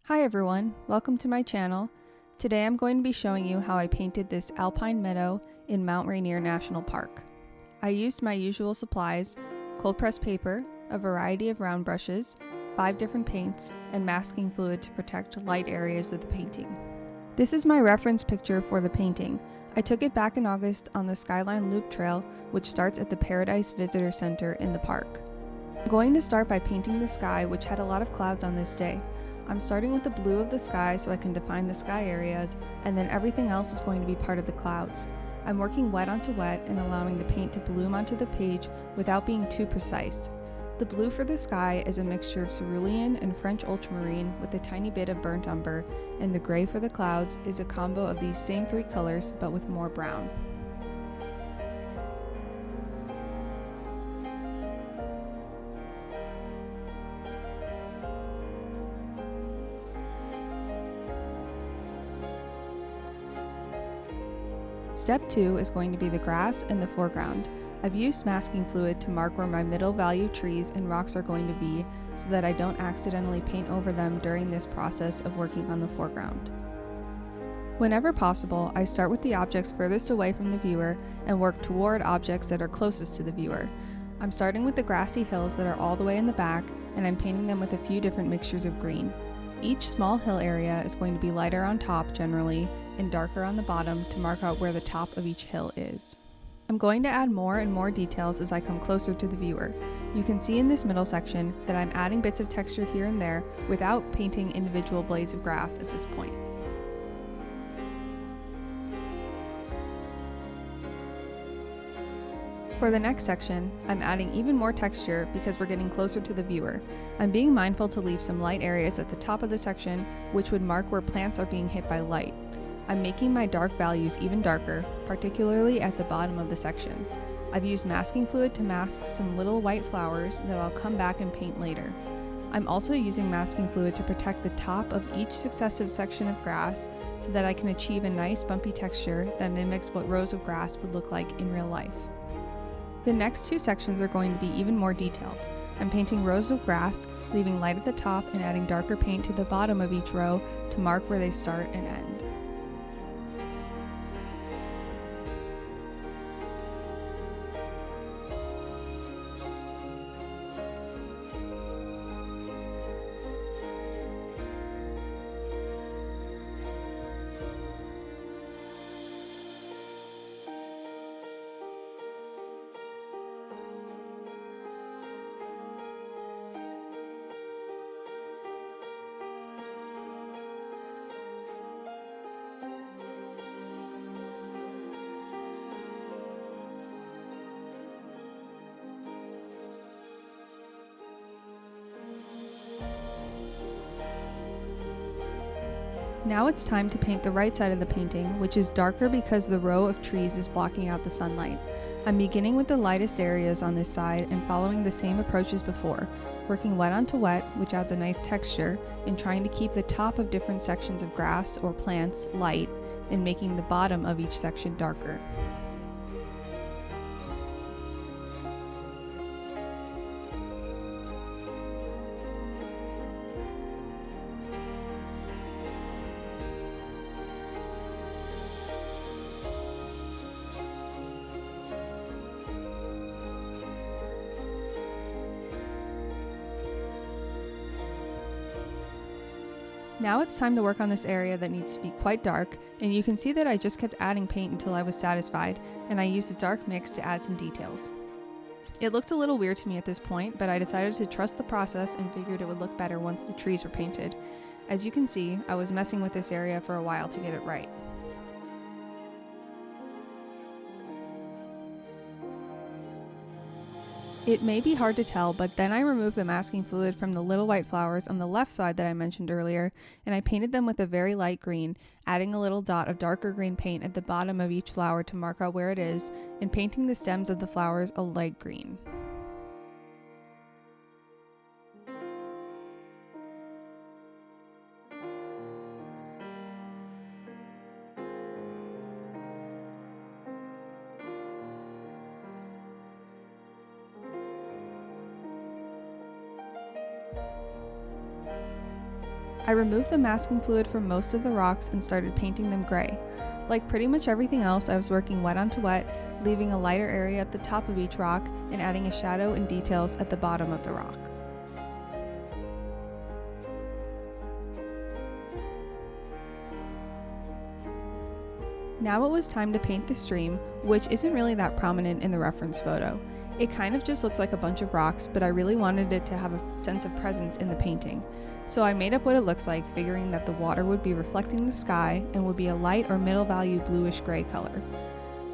Hi everyone, welcome to my channel. Today I'm going to be showing you how I painted this Alpine Meadow in Mount Rainier National Park. I used my usual supplies, cold pressed paper, a variety of round brushes, 5 different paints, and masking fluid to protect light areas of the painting. This is my reference picture for the painting. I took it back in August on the Skyline Loop Trail, which starts at the Paradise Visitor Center in the park. I'm going to start by painting the sky, which had a lot of clouds on this day. I'm starting with the blue of the sky so I can define the sky areas, and then everything else is going to be part of the clouds. I'm working wet onto wet and allowing the paint to bloom onto the page without being too precise. The blue for the sky is a mixture of cerulean and French ultramarine with a tiny bit of burnt umber, and the gray for the clouds is a combo of these same 3 colors but with more brown. Step 2 is going to be the grass in the foreground. I've used masking fluid to mark where my middle value trees and rocks are going to be so that I don't accidentally paint over them during this process of working on the foreground. Whenever possible, I start with the objects furthest away from the viewer and work toward objects that are closest to the viewer. I'm starting with the grassy hills that are all the way in the back, and I'm painting them with a few different mixtures of green. Each small hill area is going to be lighter on top generally, and darker on the bottom to mark out where the top of each hill is. I'm going to add more and more details as I come closer to the viewer. You can see in this middle section that I'm adding bits of texture here and there without painting individual blades of grass at this point. For the next section, I'm adding even more texture because we're getting closer to the viewer. I'm being mindful to leave some light areas at the top of the section, which would mark where plants are being hit by light. I'm making my dark values even darker, particularly at the bottom of the section. I've used masking fluid to mask some little white flowers that I'll come back and paint later. I'm also using masking fluid to protect the top of each successive section of grass so that I can achieve a nice bumpy texture that mimics what rows of grass would look like in real life. The next 2 sections are going to be even more detailed. I'm painting rows of grass, leaving light at the top and adding darker paint to the bottom of each row to mark where they start and end. Now it's time to paint the right side of the painting, which is darker because the row of trees is blocking out the sunlight. I'm beginning with the lightest areas on this side and following the same approach as before, working wet onto wet, which adds a nice texture, and trying to keep the top of different sections of grass or plants light, and making the bottom of each section darker. Now it's time to work on this area that needs to be quite dark, and you can see that I just kept adding paint until I was satisfied, and I used a dark mix to add some details. It looked a little weird to me at this point, but I decided to trust the process and figured it would look better once the trees were painted. As you can see, I was messing with this area for a while to get it right. It may be hard to tell, but then I removed the masking fluid from the little white flowers on the left side that I mentioned earlier, and I painted them with a very light green, adding a little dot of darker green paint at the bottom of each flower to mark out where it is, and painting the stems of the flowers a light green. I removed the masking fluid from most of the rocks and started painting them gray. Like pretty much everything else, I was working wet onto wet, leaving a lighter area at the top of each rock and adding a shadow and details at the bottom of the rock. Now it was time to paint the stream, which isn't really that prominent in the reference photo. It kind of just looks like a bunch of rocks, but I really wanted it to have a sense of presence in the painting. So I made up what it looks like, figuring that the water would be reflecting the sky and would be a light or middle value bluish gray color.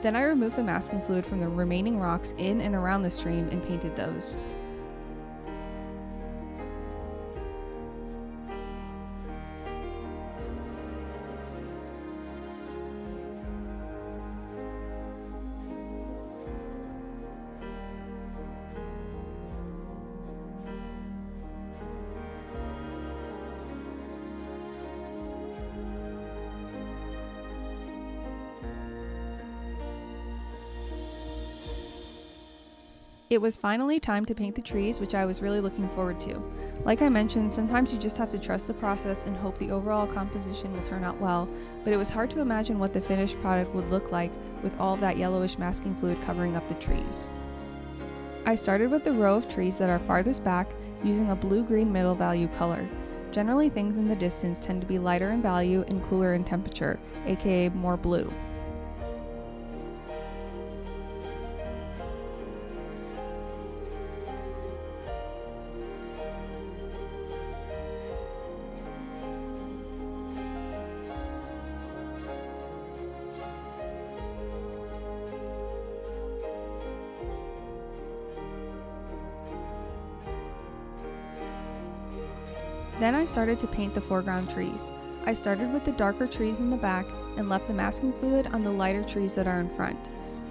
Then I removed the masking fluid from the remaining rocks in and around the stream and painted those. It was finally time to paint the trees, which I was really looking forward to. Like I mentioned, sometimes you just have to trust the process and hope the overall composition will turn out well, but it was hard to imagine what the finished product would look like with all of that yellowish masking fluid covering up the trees. I started with the row of trees that are farthest back using a blue-green middle value color. Generally, things in the distance tend to be lighter in value and cooler in temperature, aka more blue. Then I started to paint the foreground trees. I started with the darker trees in the back and left the masking fluid on the lighter trees that are in front.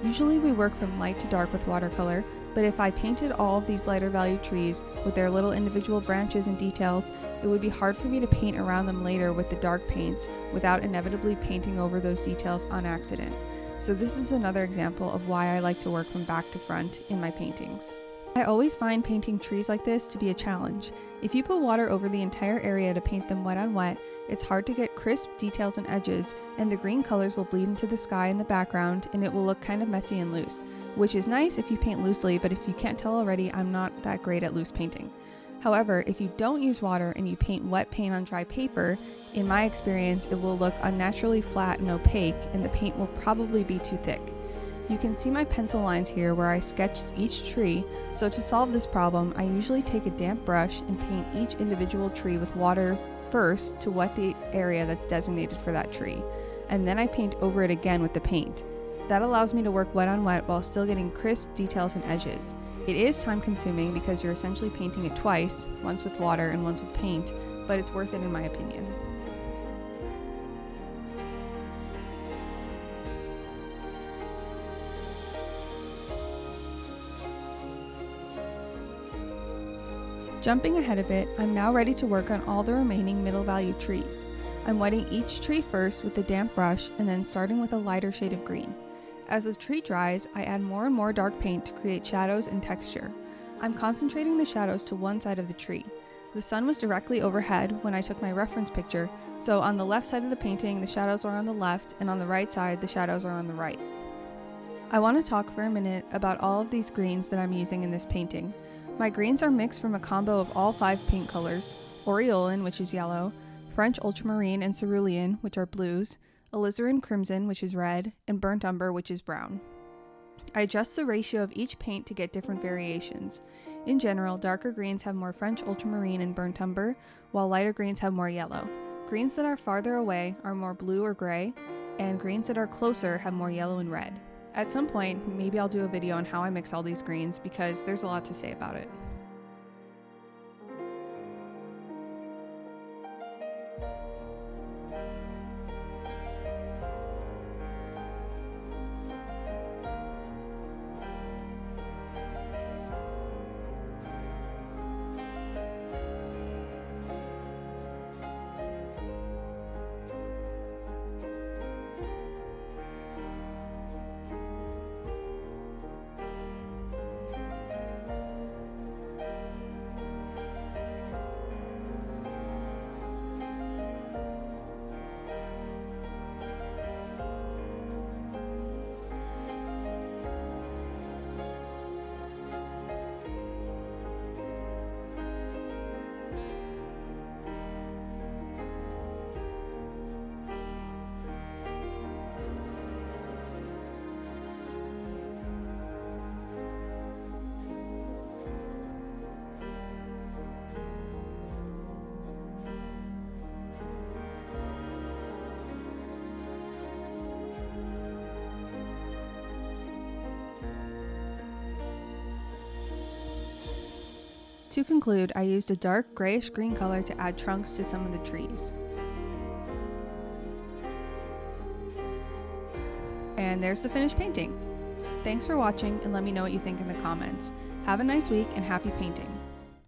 Usually we work from light to dark with watercolor, but if I painted all of these lighter value trees with their little individual branches and details, it would be hard for me to paint around them later with the dark paints without inevitably painting over those details on accident. So this is another example of why I like to work from back to front in my paintings. I always find painting trees like this to be a challenge. If you put water over the entire area to paint them wet on wet, it's hard to get crisp details and edges, and the green colors will bleed into the sky in the background and it will look kind of messy and loose, which is nice if you paint loosely, but if you can't tell already, I'm not that great at loose painting. However, if you don't use water and you paint wet paint on dry paper, in my experience, it will look unnaturally flat and opaque, and the paint will probably be too thick. You can see my pencil lines here where I sketched each tree, so to solve this problem, I usually take a damp brush and paint each individual tree with water first to wet the area that's designated for that tree, and then I paint over it again with the paint. That allows me to work wet on wet while still getting crisp details and edges. It is time consuming because you're essentially painting it twice, once with water and once with paint, but it's worth it in my opinion. Jumping ahead a bit, I'm now ready to work on all the remaining middle value trees. I'm wetting each tree first with a damp brush and then starting with a lighter shade of green. As the tree dries, I add more and more dark paint to create shadows and texture. I'm concentrating the shadows to one side of the tree. The sun was directly overhead when I took my reference picture, so on the left side of the painting, the shadows are on the left, and on the right side, the shadows are on the right. I want to talk for a minute about all of these greens that I'm using in this painting. My greens are mixed from a combo of all 5 paint colors: Aureolin, which is yellow, French ultramarine and cerulean, which are blues, alizarin crimson, which is red, and burnt umber, which is brown. I adjust the ratio of each paint to get different variations. In general, darker greens have more French ultramarine and burnt umber, while lighter greens have more yellow. Greens that are farther away are more blue or gray, and greens that are closer have more yellow and red. At some point, maybe I'll do a video on how I mix all these greens because there's a lot to say about it. To conclude, I used a dark grayish green color to add trunks to some of the trees. And there's the finished painting. Thanks for watching, and let me know what you think in the comments. Have a nice week and happy painting!